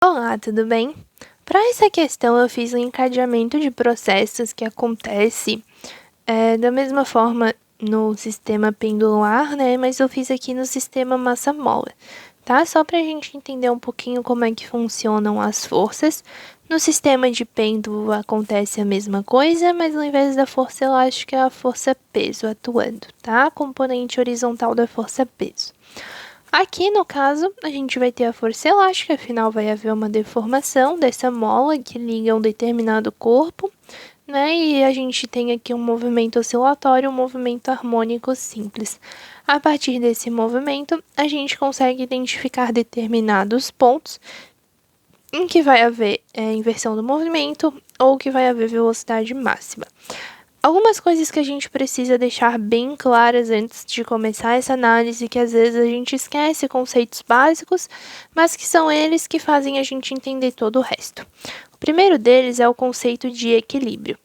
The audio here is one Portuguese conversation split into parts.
Olá, tudo bem? Para essa questão, eu fiz um encadeamento de processos que acontece da mesma forma no sistema pendular, né? Mas eu fiz aqui no sistema massa-mola, tá? Só para a gente entender um pouquinho como é que funcionam as forças. No sistema de pêndulo acontece a mesma coisa, mas ao invés da força elástica, é a força peso atuando, tá? A componente horizontal da força peso. Aqui, no caso, a gente vai ter a força elástica, afinal vai haver uma deformação dessa mola que liga um determinado corpo, né? E a gente tem aqui um movimento oscilatório, um movimento harmônico simples. A partir desse movimento, a gente consegue identificar determinados pontos em que vai haver inversão do movimento ou que vai haver velocidade máxima. Algumas coisas que a gente precisa deixar bem claras antes de começar essa análise, que às vezes a gente esquece conceitos básicos, mas que são eles que fazem a gente entender todo o resto. O primeiro deles é o conceito de equilíbrio.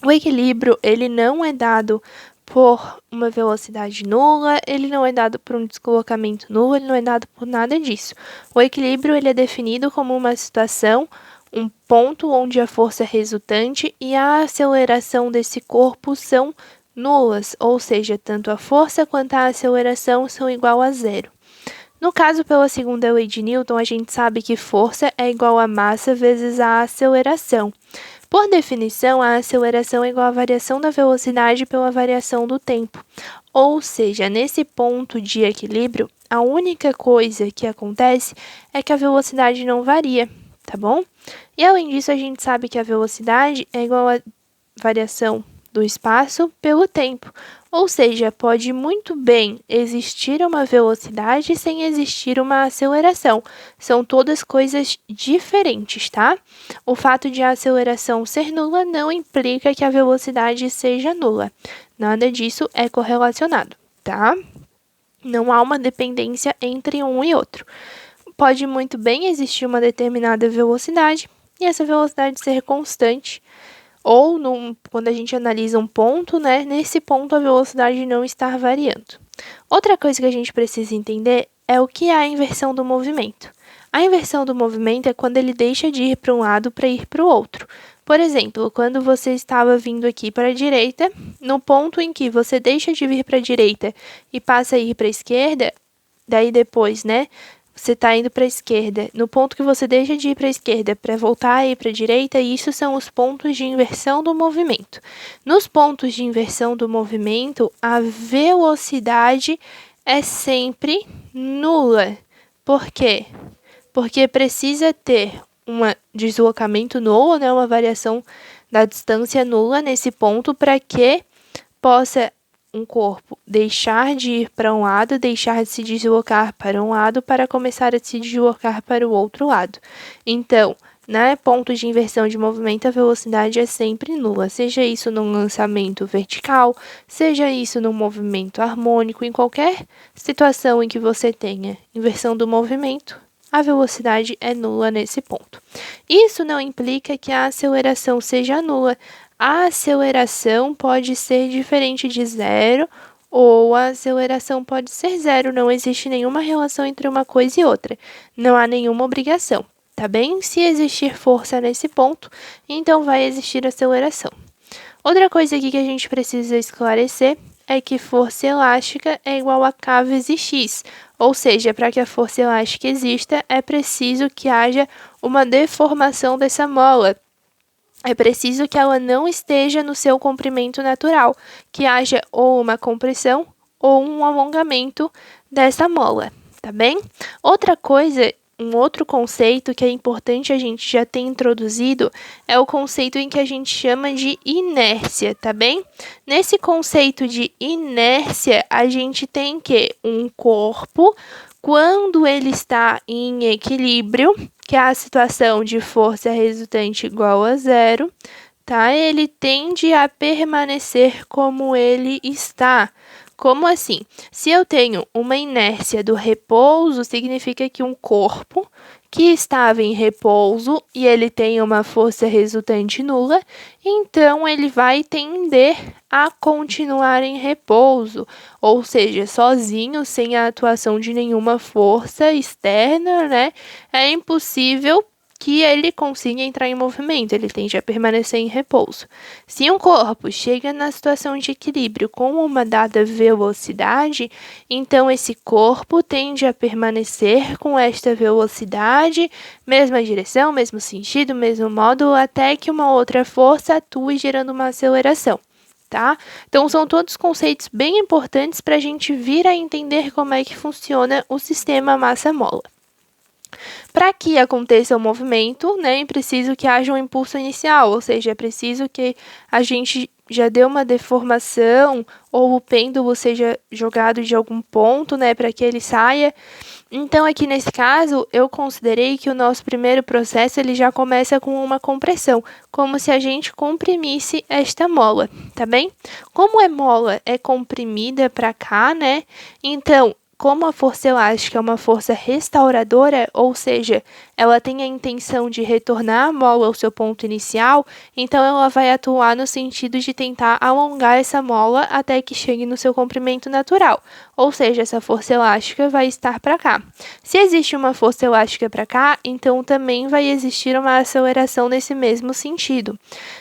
O equilíbrio, ele não é dado por uma velocidade nula, ele não é dado por um deslocamento nulo, ele não é dado por nada disso. O equilíbrio, ele é definido como uma situação, um ponto onde a força resultante e a aceleração desse corpo são nulas, ou seja, tanto a força quanto a aceleração são igual a zero. No caso, pela segunda lei de Newton, a gente sabe que força é igual a massa vezes a aceleração. Por definição, a aceleração é igual à variação da velocidade pela variação do tempo. Ou seja, nesse ponto de equilíbrio, a única coisa que acontece é que a velocidade não varia, tá bom? E além disso, a gente sabe que a velocidade é igual à variação do espaço pelo tempo. Ou seja, pode muito bem existir uma velocidade sem existir uma aceleração. São todas coisas diferentes, tá? O fato de a aceleração ser nula não implica que a velocidade seja nula. Nada disso é correlacionado, tá? Não há uma dependência entre um e outro. Pode muito bem existir uma determinada velocidade e essa velocidade ser constante, ou quando a gente analisa um ponto, né, nesse ponto a velocidade não estar variando. Outra coisa que a gente precisa entender é o que é a inversão do movimento. A inversão do movimento é quando ele deixa de ir para um lado para ir para o outro. Por exemplo, quando você estava vindo aqui para a direita, no ponto em que você deixa de vir para a direita e passa a ir para a esquerda, daí depois, né, você está indo para a esquerda, no ponto que você deixa de ir para a esquerda para voltar a ir para a direita, isso são os pontos de inversão do movimento. Nos pontos de inversão do movimento, a velocidade é sempre nula. Por quê? Porque precisa ter um deslocamento nulo, né, uma variação da distância nula nesse ponto para que possa um corpo deixar de ir para um lado, deixar de se deslocar para um lado para começar a se deslocar para o outro lado. Então, né, ponto de inversão de movimento, a velocidade é sempre nula, seja isso num lançamento vertical, seja isso num movimento harmônico, em qualquer situação em que você tenha inversão do movimento, a velocidade é nula nesse ponto. Isso não implica que a aceleração seja nula. A aceleração pode ser diferente de zero ou a aceleração pode ser zero. Não existe nenhuma relação entre uma coisa e outra. Não há nenhuma obrigação, tá bem? Se existir força nesse ponto, então vai existir aceleração. Outra coisa aqui que a gente precisa esclarecer é que força elástica é igual a K vezes X, ou seja, para que a força elástica exista, é preciso que haja uma deformação dessa mola. É preciso que ela não esteja no seu comprimento natural, que haja ou uma compressão ou um alongamento dessa mola, tá bem? Outra coisa, um outro conceito que é importante a gente já ter introduzido é o conceito em que a gente chama de inércia, tá bem? Nesse conceito de inércia, a gente tem que um corpo, quando ele está em equilíbrio, que é a situação de força resultante igual a zero, tá? Ele tende a permanecer como ele está. Como assim? Se eu tenho uma inércia do repouso, significa que um corpo que estava em repouso e ele tem uma força resultante nula, então ele vai tender a continuar em repouso, ou seja, sozinho, sem a atuação de nenhuma força externa, né? É impossível que ele consiga entrar em movimento, ele tende a permanecer em repouso. Se um corpo chega na situação de equilíbrio com uma dada velocidade, então esse corpo tende a permanecer com esta velocidade, mesma direção, mesmo sentido, mesmo modo, até que uma outra força atue gerando uma aceleração. Tá? Então, são todos conceitos bem importantes para a gente vir a entender como é que funciona o sistema massa-mola. Para que aconteça o movimento, né, é preciso que haja um impulso inicial, ou seja, é preciso que a gente já dê uma deformação ou o pêndulo seja jogado de algum ponto, né, para que ele saia. Então, aqui nesse caso, eu considerei que o nosso primeiro processo ele já começa com uma compressão, como se a gente comprimisse esta mola, tá bem? Como é mola, é comprimida para cá, né? Então, como a força elástica é uma força restauradora, ou seja, ela tem a intenção de retornar a mola ao seu ponto inicial, então ela vai atuar no sentido de tentar alongar essa mola até que chegue no seu comprimento natural, ou seja, essa força elástica vai estar para cá. Se existe uma força elástica para cá, então também vai existir uma aceleração nesse mesmo sentido,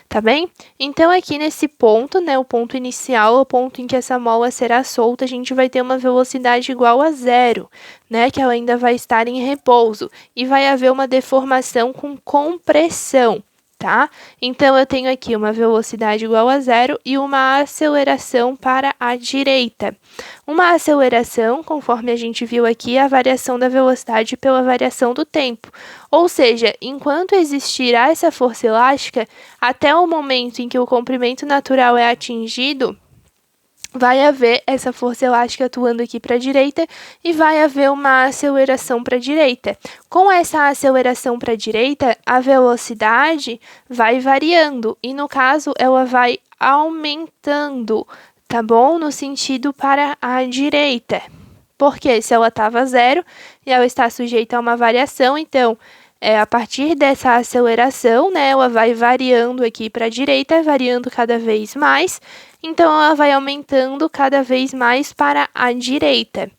tá bem? Então aqui nesse ponto, né, o ponto inicial, o ponto em que essa mola será solta, a gente vai ter uma velocidade igual a zero, né, que ela ainda vai estar em repouso, e vai haver uma deformação com compressão, tá? Então, eu tenho aqui uma velocidade igual a zero e uma aceleração para a direita. Uma aceleração, conforme a gente viu aqui, é a variação da velocidade pela variação do tempo. Ou seja, enquanto existirá essa força elástica, até o momento em que o comprimento natural é atingido, vai haver essa força elástica atuando aqui para a direita e vai haver uma aceleração para a direita. Com essa aceleração para a direita, a velocidade vai variando e, no caso, ela vai aumentando, tá bom? No sentido para a direita. Porque se ela estava zero e ela está sujeita a uma variação, então, a partir dessa aceleração, né, ela vai variando aqui para a direita, variando cada vez mais. Então, ela vai aumentando cada vez mais para a direita.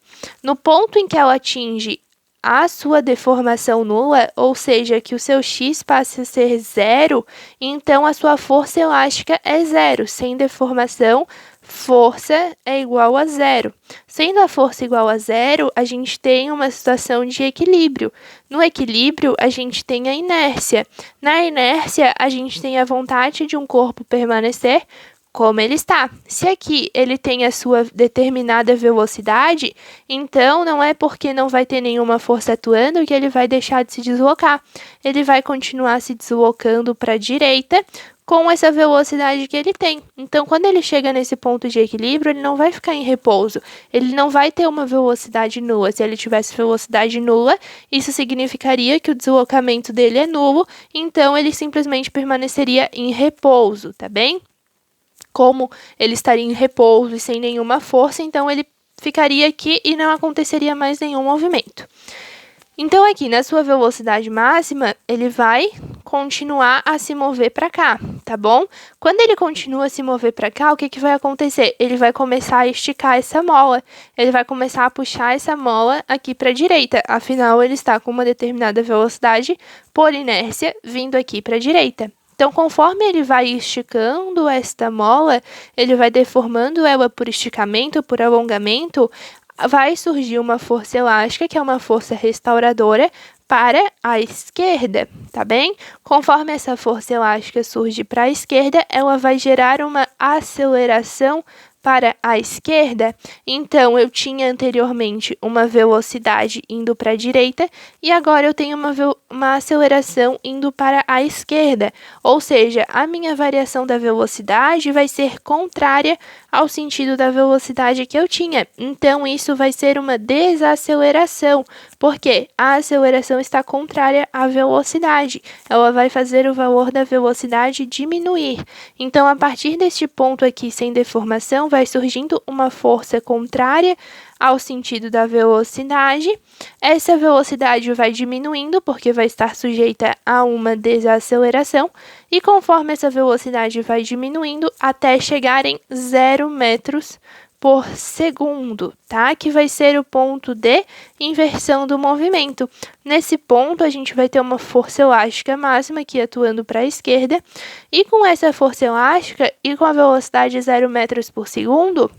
No ponto em que ela atinge a sua deformação nula, ou seja, que o seu x passa a ser zero, então a sua força elástica é zero. Sem deformação, força é igual a zero. Sendo a força igual a zero, a gente tem uma situação de equilíbrio. No equilíbrio, a gente tem a inércia. Na inércia, a gente tem a vontade de um corpo permanecer como ele está. Se aqui ele tem a sua determinada velocidade, então não é porque não vai ter nenhuma força atuando que ele vai deixar de se deslocar. Ele vai continuar se deslocando para a direita com essa velocidade que ele tem. Então, quando ele chega nesse ponto de equilíbrio, ele não vai ficar em repouso. Ele não vai ter uma velocidade nula. Se ele tivesse velocidade nula, isso significaria que o deslocamento dele é nulo, então ele simplesmente permaneceria em repouso, tá bem? Como ele estaria em repouso e sem nenhuma força, então ele ficaria aqui e não aconteceria mais nenhum movimento. Então, aqui na sua velocidade máxima, ele vai continuar a se mover para cá, tá bom? Quando ele continua a se mover para cá, o que vai acontecer? Ele vai começar a esticar essa mola, ele vai começar a puxar essa mola aqui para a direita, afinal, ele está com uma determinada velocidade por inércia vindo aqui para a direita. Então, conforme ele vai esticando esta mola, ele vai deformando ela por esticamento, por alongamento, vai surgir uma força elástica, que é uma força restauradora, para a esquerda, tá bem? Conforme essa força elástica surge para a esquerda, ela vai gerar uma aceleração para a esquerda. Então, eu tinha anteriormente uma velocidade indo para a direita e agora eu tenho uma aceleração indo para a esquerda. Ou seja, a minha variação da velocidade vai ser contrária ao sentido da velocidade que eu tinha. Então, isso vai ser uma desaceleração, porque a aceleração está contrária à velocidade. Ela vai fazer o valor da velocidade diminuir. Então, a partir deste ponto aqui, sem deformação, vai surgindo uma força contrária ao sentido da velocidade. Essa velocidade vai diminuindo porque vai estar sujeita a uma desaceleração, e conforme essa velocidade vai diminuindo até chegar em 0 metros por segundo, tá? Que vai ser o ponto de inversão do movimento. Nesse ponto, a gente vai ter uma força elástica máxima aqui atuando para a esquerda, e com essa força elástica e com a velocidade 0 metros por segundo,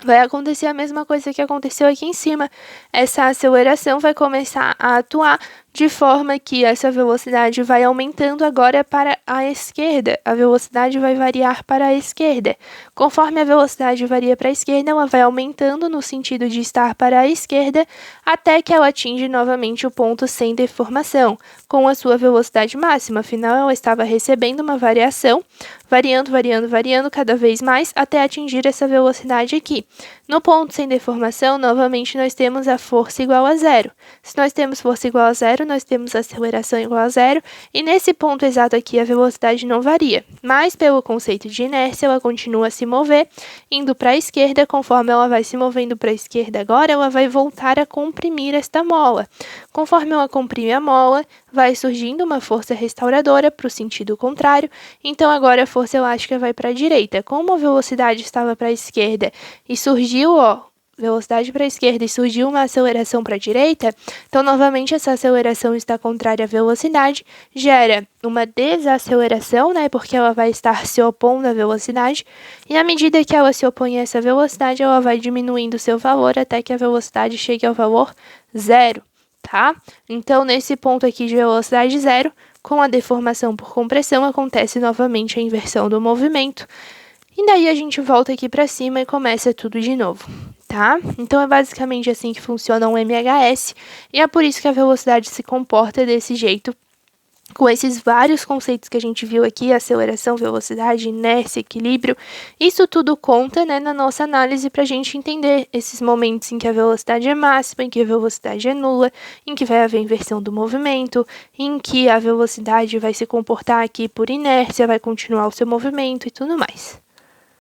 vai acontecer a mesma coisa que aconteceu aqui em cima. Essa aceleração vai começar a atuar de forma que essa velocidade vai aumentando agora para a esquerda. A velocidade vai variar para a esquerda. Conforme a velocidade varia para a esquerda, ela vai aumentando no sentido de estar para a esquerda, até que ela atinge novamente o ponto sem deformação, com a sua velocidade máxima. Afinal, ela estava recebendo uma variação, variando cada vez mais, até atingir essa velocidade aqui. No ponto sem deformação, novamente, nós temos a força igual a zero. Se nós temos força igual a zero, nós temos aceleração igual a zero, e nesse ponto exato aqui a velocidade não varia, mas pelo conceito de inércia ela continua a se mover, indo para a esquerda. Conforme ela vai se movendo para a esquerda agora, ela vai voltar a comprimir esta mola. Conforme ela comprime a mola, vai surgindo uma força restauradora para o sentido contrário, então agora a força elástica vai para a direita. Como a velocidade estava para a esquerda e surgiu, velocidade para a esquerda e surgiu uma aceleração para a direita, então novamente essa aceleração está contrária à velocidade, gera uma desaceleração, né, porque ela vai estar se opondo à velocidade, e à medida que ela se opõe a essa velocidade, ela vai diminuindo seu valor até que a velocidade chegue ao valor zero, tá? Então, nesse ponto aqui de velocidade zero, com a deformação por compressão, acontece novamente a inversão do movimento, e daí a gente volta aqui para cima e começa tudo de novo, tá? Então é basicamente assim que funciona um MHS, e é por isso que a velocidade se comporta desse jeito, com esses vários conceitos que a gente viu aqui: aceleração, velocidade, inércia, equilíbrio. Isso tudo conta, né, na nossa análise para a gente entender esses momentos em que a velocidade é máxima, em que a velocidade é nula, em que vai haver inversão do movimento, em que a velocidade vai se comportar aqui por inércia, vai continuar o seu movimento e tudo mais.